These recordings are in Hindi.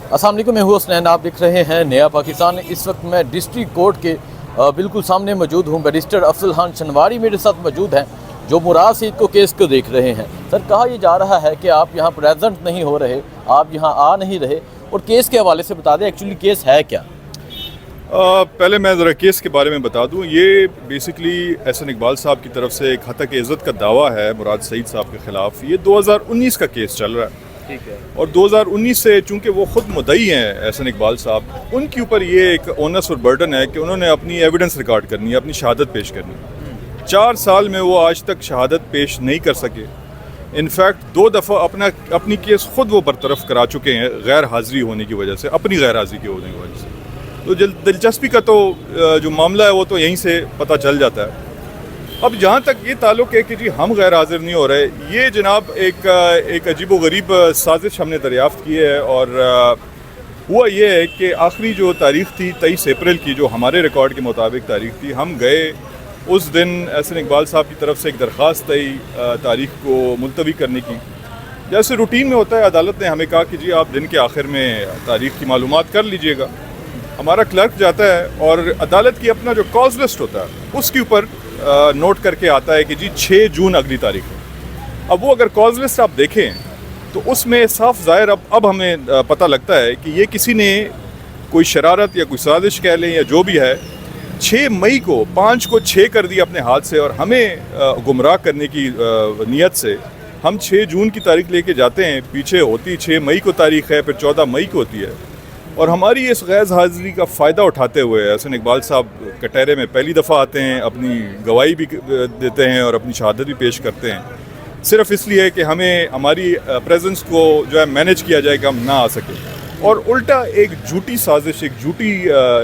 अस्सलाम वालेकुम, मैं हूँ हसनैन, आप देख रहे हैं नया पाकिस्तान। इस वक्त मैं डिस्ट्रिक्ट कोर्ट के बिल्कुल सामने मौजूद हूँ। बैरिस्टर अफजल खान शनवारी मेरे साथ मौजूद हैं जो मुराद सईद को केस को देख रहे हैं। सर, कहा यह जा रहा है कि आप यहाँ प्रेजेंट नहीं हो रहे, आप यहाँ आ नहीं रहे, और केस के हवाले से बता दें एक्चुअली केस है क्या? पहले मैं ज़रा केस के बारे में बता दूं। ये बेसिकली एहसन इकबाल साहब की तरफ से एक हतक इज़्ज़त का दावा है मुराद सईद साहब के ख़िलाफ़। ये 2019 का केस चल रहा है, ठीक है। और 2019 से चूँकि वो ख़ुद मुद्दई हैं एहसन इकबाल साहब, उनके ऊपर ये एक ओनस और बर्डन है कि उन्होंने अपनी एविडेंस रिकॉर्ड करनी है, अपनी शहादत पेश करनी है। 4 साल में वो आज तक शहादत पेश नहीं कर सके। इनफैक्ट 2 दफ़ा अपनी केस ख़ुद वो बरतरफ करा चुके हैं गैर हाज़िरी होने की वजह से, अपनी गैर हाज़िरी की होने की वजह से। तो दिलचस्पी का तो जो मामला है वो तो यहीं से पता चल जाता है। अब जहाँ तक ये ताल्लुक़ है कि जी हम गैर हाज़िर नहीं हो रहे, ये जनाब एक अजीब व गरीब साजिश हमने दरियाफ़्त की है। और हुआ ये है कि आखिरी जो तारीख़ थी 23 अप्रैल की, जो हमारे रिकॉर्ड के मुताबिक तारीख़ थी, हम गए उस दिन एहसन इकबाल साहब की तरफ से एक दरख्वास्त आई तारीख़ को मुलतवी करने की। जैसे रूटीन में होता है, अदालत ने हमें कहा कि जी आप दिन के आखिर में तारीख़ की मालूमात कर लीजिएगा। हमारा क्लर्क जाता है और अदालत की अपना जो कॉज लिस्ट होता है उसके ऊपर नोट करके आता है कि जी 6 जून अगली तारीख है। अब वो अगर कॉज लिस्ट आप देखें तो उसमें साफ ज़ाहिर अब हमें पता लगता है कि ये किसी ने कोई शरारत या कोई साजिश कह लें या जो भी है, 6 मई को 5 को 6 कर दिया अपने हाथ से, और हमें गुमराह करने की नीयत से हम 6 जून की तारीख लेके जाते हैं। पीछे होती 6 मई को तारीख है, फिर 14 मई को होती है। और हमारी इस गैर हाज़िरी का फ़ायदा उठाते हुए एहसन इकबाल साहब कटहरे में पहली दफ़ा आते हैं, अपनी गवाही भी देते हैं और अपनी शहादत भी पेश करते हैं, सिर्फ इसलिए कि हमें हमारी प्रेजेंस को जो है मैनेज किया जाए कि हम ना आ सकें। और उल्टा एक झूठी साजिश, एक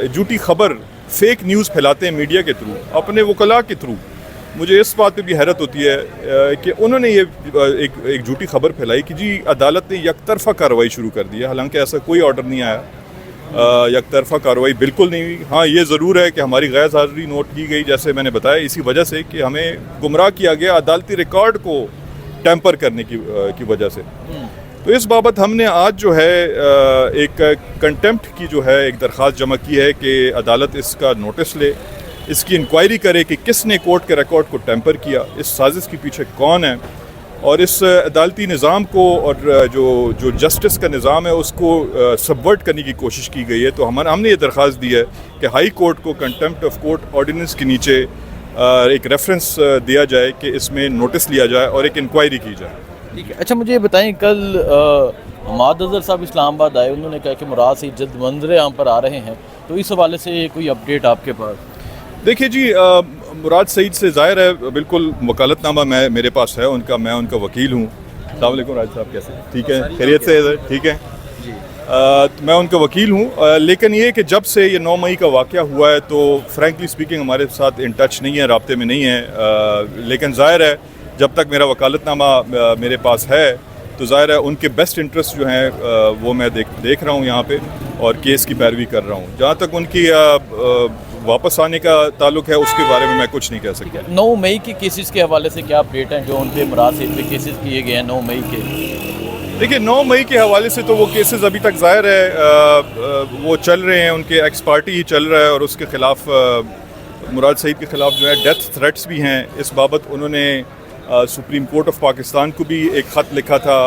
झूठी खबर, फेक न्यूज़ फैलाते हैं मीडिया के थ्रू, अपने वकला के थ्रू। मुझे इस बात पे भी हैरत होती है कि उन्होंने ये एक झूठी खबर फैलाई कि जी अदालत ने यकतरफ़ा कार्रवाई शुरू कर दी है, हालांकि ऐसा कोई ऑर्डर नहीं आया। यकतरफ़ा कार्रवाई बिल्कुल नहीं हुई। हाँ, ये ज़रूर है कि हमारी गैर हाज़िरी नोट की गई, जैसे मैंने बताया, इसी वजह से कि हमें गुमराह किया गया अदालती रिकॉर्ड को टैम्पर करने की वजह से। तो इस बाबत हमने आज जो है एक कंटेम्प्ट की जो है एक दरख्वास्त जमा की है कि अदालत इसका नोटिस ले, इसकी इंक्वायरी करे कि किसने कोर्ट के रिकॉर्ड को टैम्पर किया, इस साजिश के पीछे कौन है, और इस अदालती निज़ाम को और जो जस्टिस का निज़ाम है उसको सबवर्ट करने की कोशिश की गई है। तो हमने ये दरख्वास्त दी है कि हाई कोर्ट को कंटेम्प्ट ऑफ कोर्ट ऑर्डिनेंस के नीचे एक रेफरेंस दिया जाए कि इसमें नोटिस लिया जाए और एक इंक्वायरी की जाए। ठीक है। अच्छा, मुझे बताएं, कल हमाद अज़हर साहब इस्लामाबाद आए, उन्होंने कहा कि मुराद सईद जल्द मंजर आम पर आ रहे हैं, तो इस हवाले से कोई अपडेट आपके पास? देखिए जी, मुराद सईद से ज़ाहिर है बिल्कुल वकालतनामा मेरे पास है उनका, मैं उनका वकील हूँ। अस्सलाम वालेकुम राज साहब, कैसे? ठीक है, खैरियत से है? ठीक है जी। तो मैं उनका वकील हूँ, लेकिन ये कि जब से ये 9 मई का वाक़या हुआ है तो फ्रैंकली स्पीकिंग हमारे साथ इन टच नहीं है, राब्ते में नहीं है। लेकिन ज़ाहिर है जब तक मेरा वकालतनामा मेरे पास है तो ज़ाहिर है उनके बेस्ट इंटरेस्ट जो हैं वो मैं देख रहा हूँ यहाँ पे, और केस की पैरवी कर रहा हूँ। जहाँ तक उनकी वापस आने का ताल्लुक है उसके बारे में मैं कुछ नहीं कह सकता। 9 मई के केसेस के हवाले से क्या अपडेट हैं जो उन पे मुराद सईद पे केसेस किए गए हैं 9 मई के? देखिए, 9 मई के हवाले से तो वो केसेस अभी तक ज़ाहिर है वो चल रहे हैं, उनके एक्स पार्टी ही चल रहा है, और उसके ख़िलाफ़ मुराद सईद के ख़िलाफ़ जो है डेथ थ्रेट्स भी हैं। इस बाबत उन्होंने सुप्रीम कोर्ट ऑफ पाकिस्तान को भी एक ख़त लिखा था,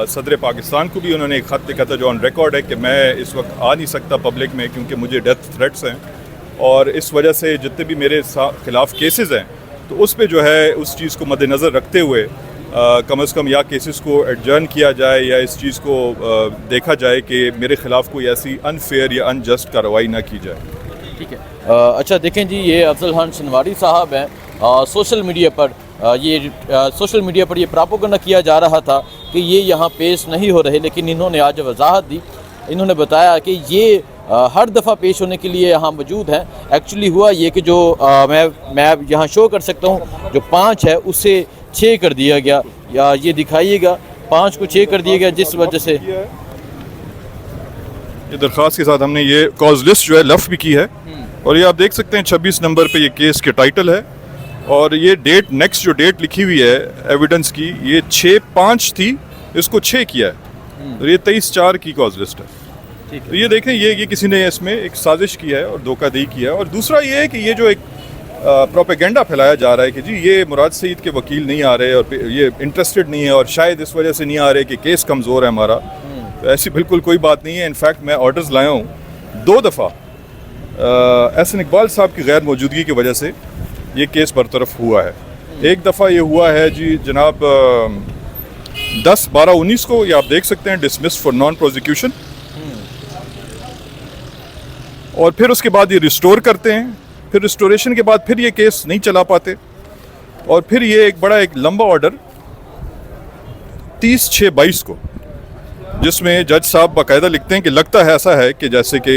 सदर पाकिस्तान को भी उन्होंने एक ख़त लिखा था जो ऑन रिकॉर्ड है कि मैं इस वक्त आ नहीं सकता पब्लिक में क्योंकि मुझे डेथ थ्रेट्स हैं, और इस वजह से जितने भी मेरे ख़िलाफ़ केसेस हैं तो उस पे जो है उस चीज़ को मद्देनज़र रखते हुए कम अज़ कम या केसेस को एडजर्न किया जाए या इस चीज़ को देखा जाए कि मेरे ख़िलाफ़ कोई ऐसी अनफेयर या अनजस्ट कार्रवाई ना की जाए। ठीक है। अच्छा, देखें जी, ये अफजल खान शनवारी साहब हैं, सोशल मीडिया पर ये प्रोपेगेंडा किया जा रहा था कि ये यहाँ पेश नहीं हो रहे, लेकिन इन्होंने आज वजाहत दी। इन्होंने बताया कि ये हर दफ़ा पेश होने के लिए यहाँ मौजूद हैं। एक्चुअली हुआ ये कि जो मैं यहाँ शो कर सकता हूँ, जो 5 है उससे 6 कर दिया गया, या ये दिखाइएगा 5 को 6 कर दिया गया, जिस वजह से ये दरख्वास्त के साथ हमने ये कॉज लिस्ट जो है लफ भी की है, और ये आप देख सकते हैं 26 नंबर पे ये केस के टाइटल है, और ये डेट नेक्स्ट जो डेट लिखी हुई है एविडेंस की, ये 6/5 थी, इसको 6 किया है, तो ये 23/4 की कॉज लिस्ट है। ठीक है। तो ये देखें, ये किसी ने इसमें एक साजिश की है और धोखाधड़ी किया है। और दूसरा ये है कि ये जो एक प्रोपेगेंडा फैलाया जा रहा है कि जी ये मुराद सईद के वकील नहीं आ रहे और ये इंटरेस्टेड नहीं है और शायद इस वजह से नहीं आ रहे कि केस कमज़ोर है हमारा, तो ऐसी बिल्कुल कोई बात नहीं है। इनफैक्ट मैं ऑर्डर्स लाया हूँ 2 दफ़ा एहसन इकबाल साहब की गैर मौजूदगी की वजह से ये केस बरतरफ हुआ है। एक दफ़ा ये हुआ है जी जनाब 10/12/19 को, ये आप देख सकते हैं, डिसमिस्ड फॉर नॉन प्रोसिक्यूशन। और फिर उसके बाद ये रिस्टोर करते हैं, फिर रिस्टोरेशन के बाद फिर ये केस नहीं चला पाते और फिर ये एक बड़ा एक लंबा ऑर्डर 30/6/22 को, जिसमें जज साहब बाकायदा लिखते हैं कि लगता है ऐसा है कि जैसे कि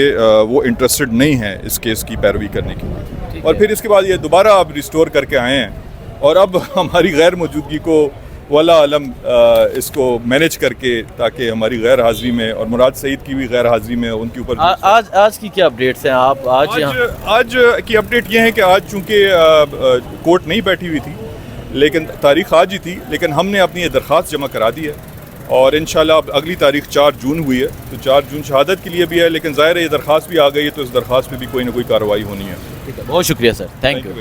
वो इंटरेस्टेड नहीं है इस केस की पैरवी करने के लिए। और फिर इसके बाद ये दोबारा अब रिस्टोर करके आए हैं और अब हमारी गैर मौजूदगी को वल्ला आलम इसको मैनेज करके, ताकि हमारी गैर हाज़िरी में और मुराद सईद की भी गैर हाज़िरी में उनके ऊपर आज की क्या अपडेट्स हैं आप आज की अपडेट ये है कि आज चूँकि कोर्ट नहीं बैठी हुई थी, लेकिन तारीख आज ही थी, लेकिन हमने अपनी ये दरख्वास्त जमा करा दी है और इंशाल्लाह अब अगली तारीख 4 जून हुई है, तो 4 जून शहादत के लिए भी है, लेकिन ज़ाहिर है ये दरख्वास्त भी आ गई है तो इस दरख्वास्त पे भी कोई ना कोई कार्रवाई होनी है। ठीक है, बहुत शुक्रिया सर, थैंक यू।